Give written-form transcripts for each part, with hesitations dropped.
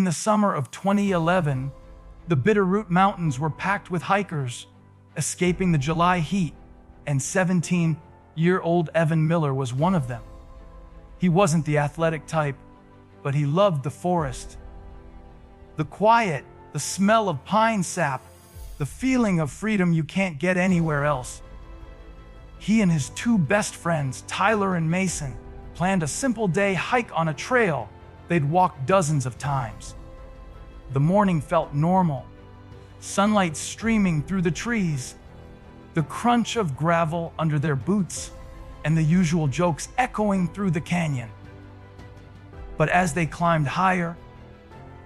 In the summer of 2011, the Bitterroot Mountains were packed with hikers, escaping the July heat, and 17-year-old Evan Miller was one of them. He wasn't the athletic type, but he loved the forest. The quiet, the smell of pine sap, the feeling of freedom you can't get anywhere else. He and his two best friends, Tyler and Mason, planned a simple day hike on a trail they'd walked dozens of times. The morning felt normal, sunlight streaming through the trees, the crunch of gravel under their boots, and the usual jokes echoing through the canyon. But as they climbed higher,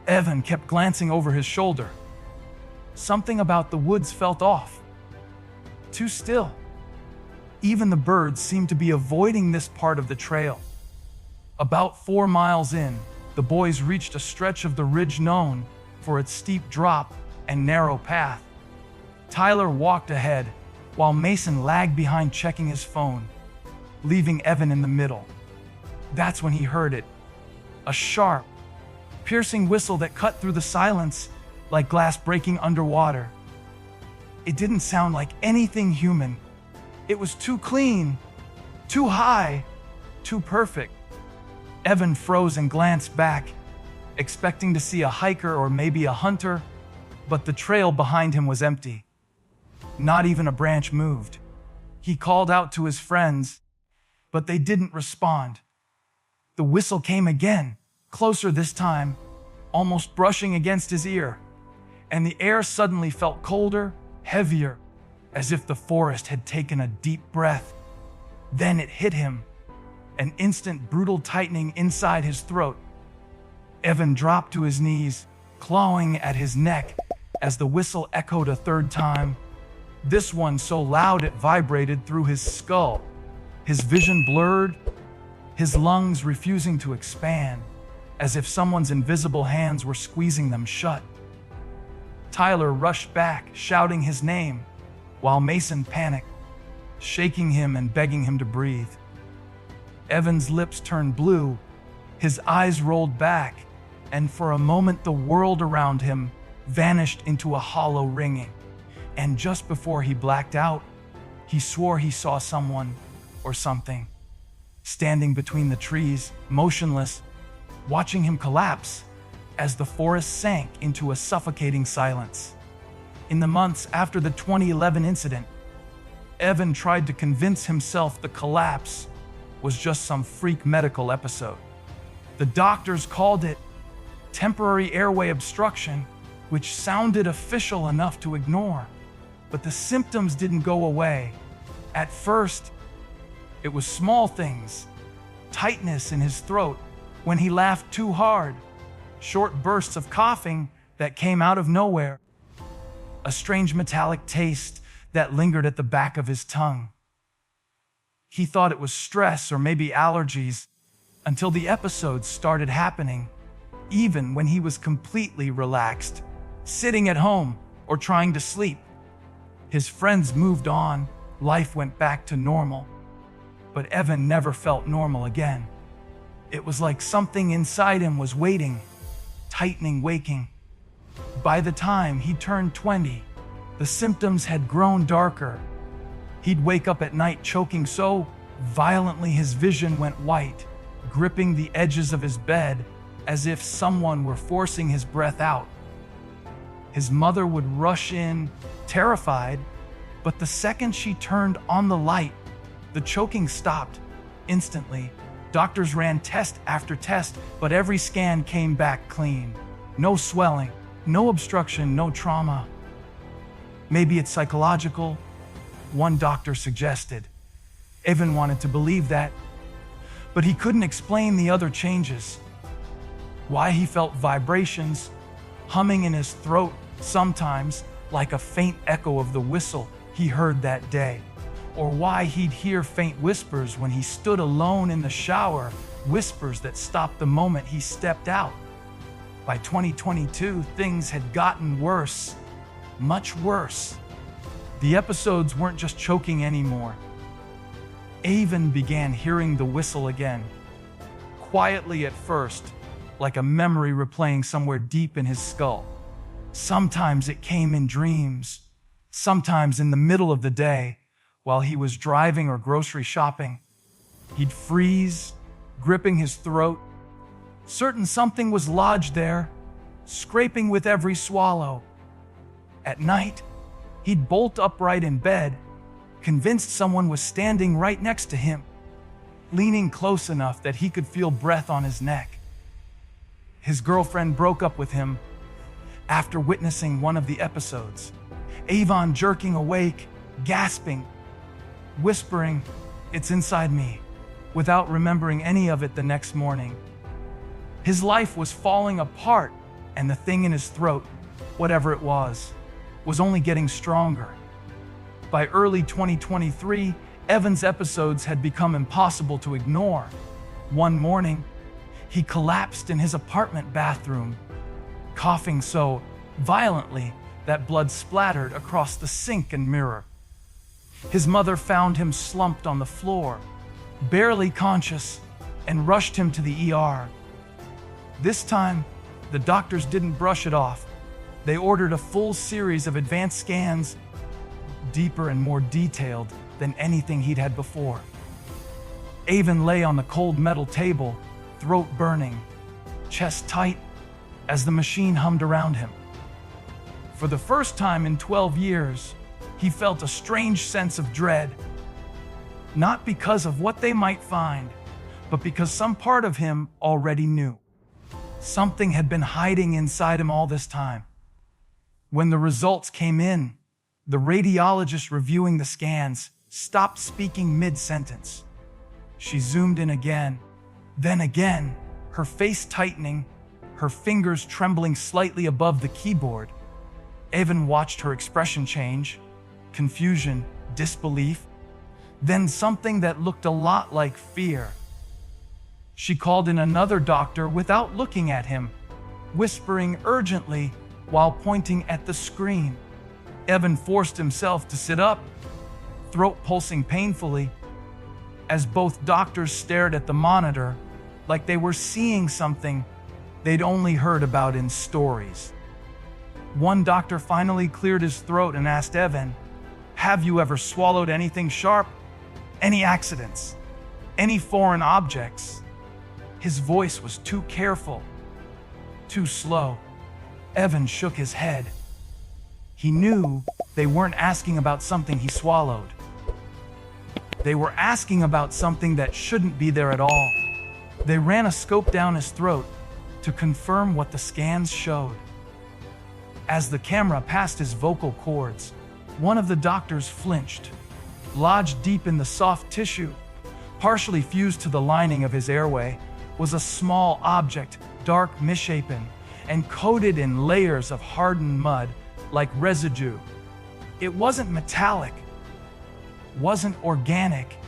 Evan kept glancing over his shoulder. Something about the woods felt off. Too still. Even the birds seemed to be avoiding this part of the trail. About 4 miles in, the boys reached a stretch of the ridge known for its steep drop and narrow path. Tyler walked ahead, while Mason lagged behind checking his phone, leaving Evan in the middle. That's when he heard it. A sharp, piercing whistle that cut through the silence like glass breaking underwater. It didn't sound like anything human. It was too clean, too high, too perfect. Evan froze and glanced back, expecting to see a hiker or maybe a hunter, but the trail behind him was empty. Not even a branch moved. He called out to his friends, but they didn't respond. The whistle came again, closer this time, almost brushing against his ear, and the air suddenly felt colder, heavier, as if the forest had taken a deep breath. Then it hit him, an instant brutal tightening inside his throat. Evan dropped to his knees, clawing at his neck as the whistle echoed a third time, this one so loud it vibrated through his skull. His vision blurred, his lungs refusing to expand, as if someone's invisible hands were squeezing them shut. Tyler rushed back, shouting his name, while Mason panicked, shaking him and begging him to breathe. Evan's lips turned blue, his eyes rolled back, and for a moment the world around him vanished into a hollow ringing. And just before he blacked out, he swore he saw someone or something standing between the trees, motionless, watching him collapse as the forest sank into a suffocating silence. In the months after the 2011 incident, Evan tried to convince himself the collapse was just some freak medical episode. The doctors called it temporary airway obstruction, which sounded official enough to ignore. But the symptoms didn't go away. At first, it was small things, tightness in his throat when he laughed too hard, short bursts of coughing that came out of nowhere, a strange metallic taste that lingered at the back of his tongue. He thought it was stress or maybe allergies until the episodes started happening, even when he was completely relaxed, sitting at home or trying to sleep. His friends moved on, life went back to normal, but Evan never felt normal again. It was like something inside him was waiting, tightening, waking. By the time he turned 20, the symptoms had grown darker. He'd wake up at night choking so violently his vision went white, gripping the edges of his bed as if someone were forcing his breath out. His mother would rush in, terrified, but the second she turned on the light, the choking stopped instantly. Doctors ran test after test, but every scan came back clean. No swelling, no obstruction, no trauma. Maybe it's psychological, one doctor suggested. Evan wanted to believe that, but he couldn't explain the other changes. Why he felt vibrations, humming in his throat, sometimes like a faint echo of the whistle he heard that day, or why he'd hear faint whispers when he stood alone in the shower, whispers that stopped the moment he stepped out. By 2022, things had gotten worse, much worse. The episodes weren't just choking anymore. Evan began hearing the whistle again, quietly at first, like a memory replaying somewhere deep in his skull. Sometimes it came in dreams, sometimes in the middle of the day, while he was driving or grocery shopping. He'd freeze, gripping his throat, certain something was lodged there, scraping with every swallow. At night, he'd bolt upright in bed, convinced someone was standing right next to him, leaning close enough that he could feel breath on his neck. His girlfriend broke up with him after witnessing one of the episodes. Avon jerking awake, gasping, whispering, "It's inside me," without remembering any of it the next morning. His life was falling apart, and the thing in his throat, whatever it was only getting stronger. By early 2023, Evan's episodes had become impossible to ignore. One morning, he collapsed in his apartment bathroom, coughing so violently that blood splattered across the sink and mirror. His mother found him slumped on the floor, barely conscious, and rushed him to the ER. This time, the doctors didn't brush it off. They ordered a full series of advanced scans, deeper and more detailed than anything he'd had before. Avon lay on the cold metal table, throat burning, chest tight, as the machine hummed around him. For the first time in 12 years, he felt a strange sense of dread. Not because of what they might find, but because some part of him already knew. Something had been hiding inside him all this time. When the results came in, the radiologist reviewing the scans stopped speaking mid-sentence. She zoomed in again, then again, her face tightening, her fingers trembling slightly above the keyboard. Evan watched her expression change, confusion, disbelief, then something that looked a lot like fear. She called in another doctor without looking at him, whispering urgently while pointing at the screen. Evan forced himself to sit up, throat pulsing painfully, as both doctors stared at the monitor like they were seeing something they'd only heard about in stories. One doctor finally cleared his throat and asked Evan, "Have you ever swallowed anything sharp? Any accidents? Any foreign objects?" His voice was too careful, too slow. Evan shook his head. He knew they weren't asking about something he swallowed. They were asking about something that shouldn't be there at all. They ran a scope down his throat to confirm what the scans showed. As the camera passed his vocal cords, one of the doctors flinched. Lodged deep in the soft tissue, partially fused to the lining of his airway, was a small object, dark, misshapen, and coated in layers of hardened mud like residue. It wasn't metallic, wasn't organic,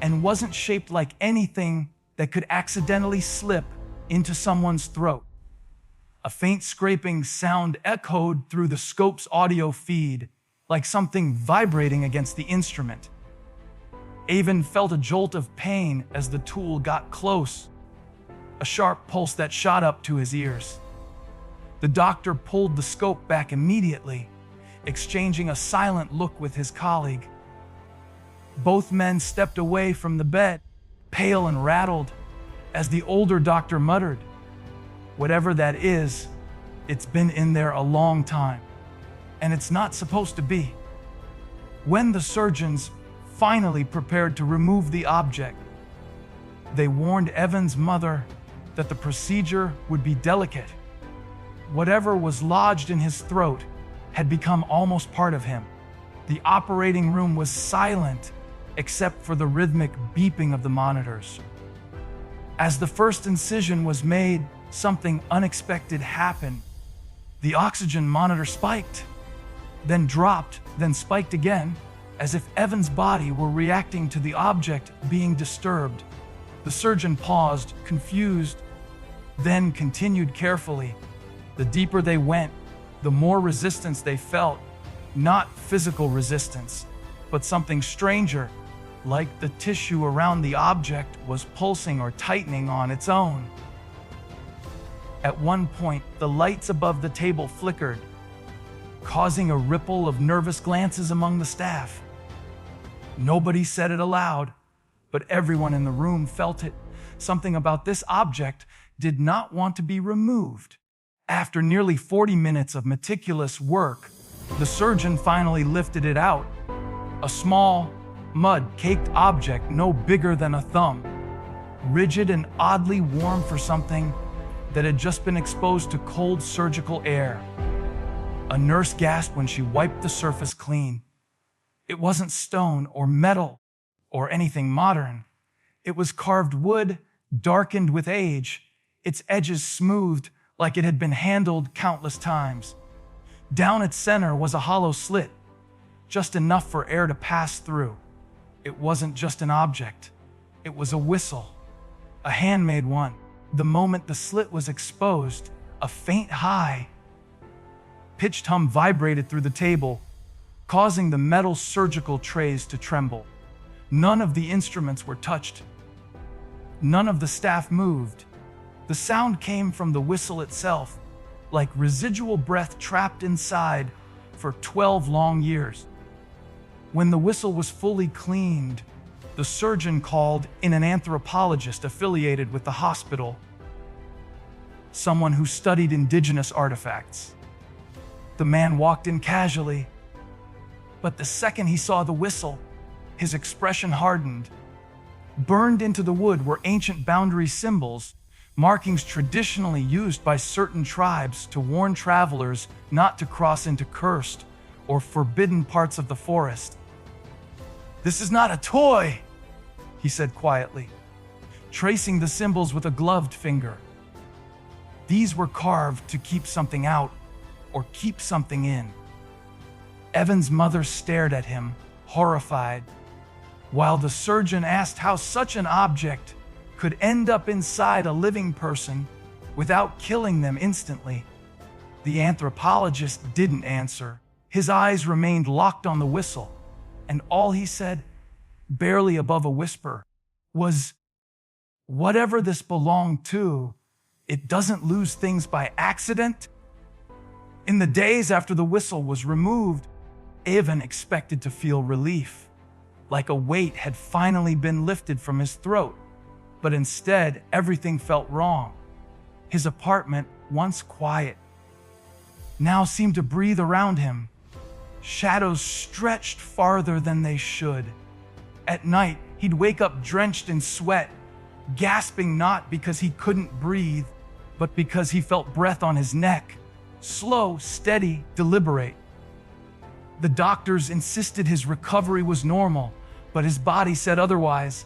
and wasn't shaped like anything that could accidentally slip into someone's throat. A faint scraping sound echoed through the scope's audio feed, like something vibrating against the instrument. Avon felt a jolt of pain as the tool got close, a sharp pulse that shot up to his ears. The doctor pulled the scope back immediately, exchanging a silent look with his colleague. Both men stepped away from the bed, pale and rattled, as the older doctor muttered, "Whatever that is, it's been in there a long time, and it's not supposed to be." When the surgeons finally prepared to remove the object, they warned Evan's mother that the procedure would be delicate. Whatever was lodged in his throat had become almost part of him. The operating room was silent, except for the rhythmic beeping of the monitors. As the first incision was made, something unexpected happened. The oxygen monitor spiked, then dropped, then spiked again, as if Evan's body were reacting to the object being disturbed. The surgeon paused, confused, then continued carefully. The deeper they went, the more resistance they felt. Not physical resistance, but something stranger, like the tissue around the object was pulsing or tightening on its own. At one point, the lights above the table flickered, causing a ripple of nervous glances among the staff. Nobody said it aloud, but everyone in the room felt it. Something about this object did not want to be removed. After nearly 40 minutes of meticulous work, the surgeon finally lifted it out. A small, mud-caked object no bigger than a thumb, rigid and oddly warm for something that had just been exposed to cold surgical air. A nurse gasped when she wiped the surface clean. It wasn't stone or metal or anything modern. It was carved wood, darkened with age, its edges smoothed like it had been handled countless times. Down its center was a hollow slit, just enough for air to pass through. It wasn't just an object. It was a whistle, a handmade one. The moment the slit was exposed, a faint high-pitched hum vibrated through the table, causing the metal surgical trays to tremble. None of the instruments were touched. None of the staff moved. The sound came from the whistle itself, like residual breath trapped inside for 12 long years. When the whistle was fully cleaned, the surgeon called in an anthropologist affiliated with the hospital, someone who studied indigenous artifacts. The man walked in casually, but the second he saw the whistle, his expression hardened. Burned into the wood were ancient boundary symbols, markings traditionally used by certain tribes to warn travelers not to cross into cursed or forbidden parts of the forest. "This is not a toy," he said quietly, tracing the symbols with a gloved finger. These were carved to keep something out or keep something in. Evan's mother stared at him, horrified, while the surgeon asked how such an object could end up inside a living person without killing them instantly. The anthropologist didn't answer. His eyes remained locked on the whistle, and all he said, barely above a whisper, was, "Whatever this belonged to, it doesn't lose things by accident." In the days after the whistle was removed, Evan expected to feel relief, like a weight had finally been lifted from his throat. But instead, everything felt wrong. His apartment, once quiet, now seemed to breathe around him. Shadows stretched farther than they should. At night, he'd wake up drenched in sweat, gasping not because he couldn't breathe, but because he felt breath on his neck. Slow, steady, deliberate. The doctors insisted his recovery was normal, but his body said otherwise.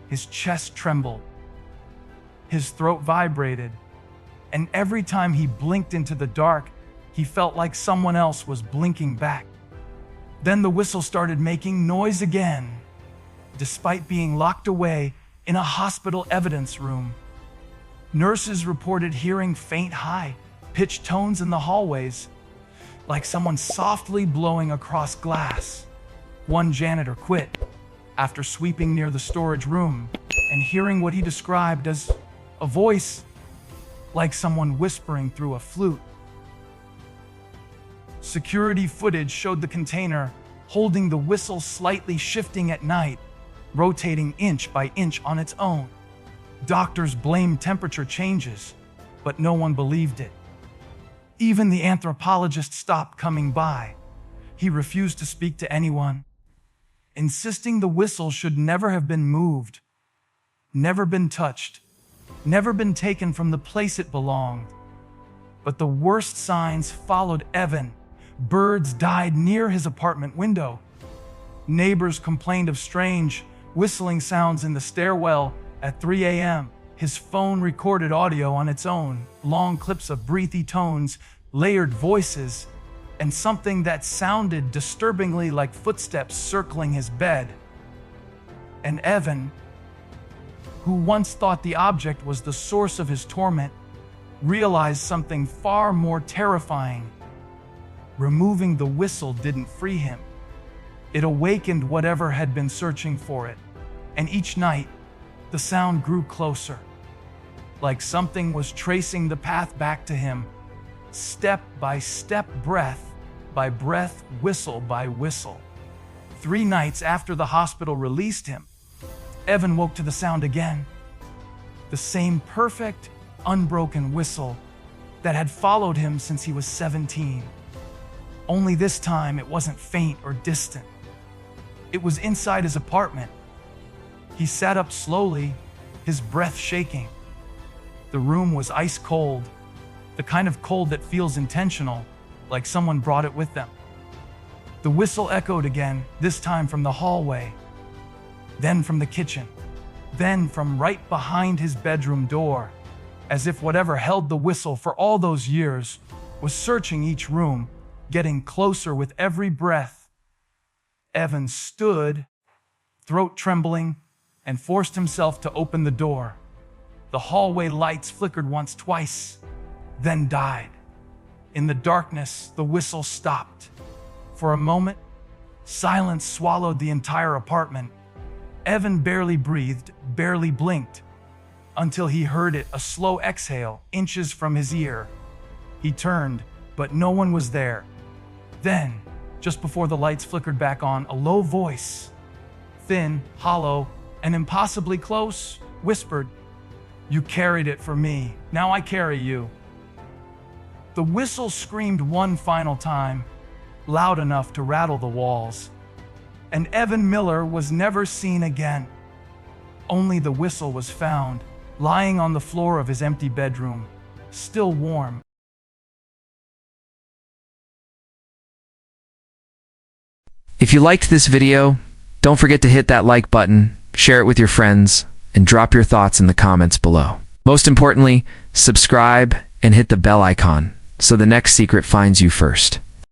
His chest trembled. His throat vibrated. And every time he blinked into the dark, he felt like someone else was blinking back. Then the whistle started making noise again, despite being locked away in a hospital evidence room. Nurses reported hearing faint high-pitched tones in the hallways, like someone softly blowing across glass. One janitor quit after sweeping near the storage room and hearing what he described as a voice, like someone whispering through a flute. Security footage showed the container holding the whistle slightly shifting at night, rotating inch by inch on its own. Doctors blamed temperature changes, but no one believed it. Even the anthropologist stopped coming by. He refused to speak to anyone, insisting the whistle should never have been moved, never been touched, never been taken from the place it belonged. But the worst signs followed Evan. Birds died near his apartment window. Neighbors complained of strange, whistling sounds in the stairwell at 3 a.m. His phone recorded audio on its own, long clips of breathy tones, layered voices, and something that sounded disturbingly like footsteps circling his bed. And Evan, who once thought the object was the source of his torment, realized something far more terrifying. Removing the whistle didn't free him. It awakened whatever had been searching for it, and each night, the sound grew closer. like something was tracing the path back to him, step by step, breath by breath, whistle by whistle. 3 nights after the hospital released him, Evan woke to the sound again. The same perfect, unbroken whistle that had followed him since he was 17. Only this time it wasn't faint or distant. It was inside his apartment. He sat up slowly, his breath shaking. The room was ice cold, the kind of cold that feels intentional, like someone brought it with them. The whistle echoed again, this time from the hallway, then from the kitchen, then from right behind his bedroom door, as if whatever held the whistle for all those years was searching each room, getting closer with every breath. Evan stood, throat trembling, and forced himself to open the door. The hallway lights flickered once, twice, then died. In the darkness, the whistle stopped. For a moment, silence swallowed the entire apartment. Evan barely breathed, barely blinked, until he heard it, a slow exhale, inches from his ear. He turned, but no one was there. Then, just before the lights flickered back on, a low voice, thin, hollow, and impossibly close, whispered, "You carried it for me, now I carry you." The whistle screamed one final time, loud enough to rattle the walls, and Evan Miller was never seen again. Only the whistle was found, lying on the floor of his empty bedroom, still warm. If you liked this video, don't forget to hit that like button, share it with your friends, and drop your thoughts in the comments below. Most importantly, subscribe and hit the bell icon so the next secret finds you first.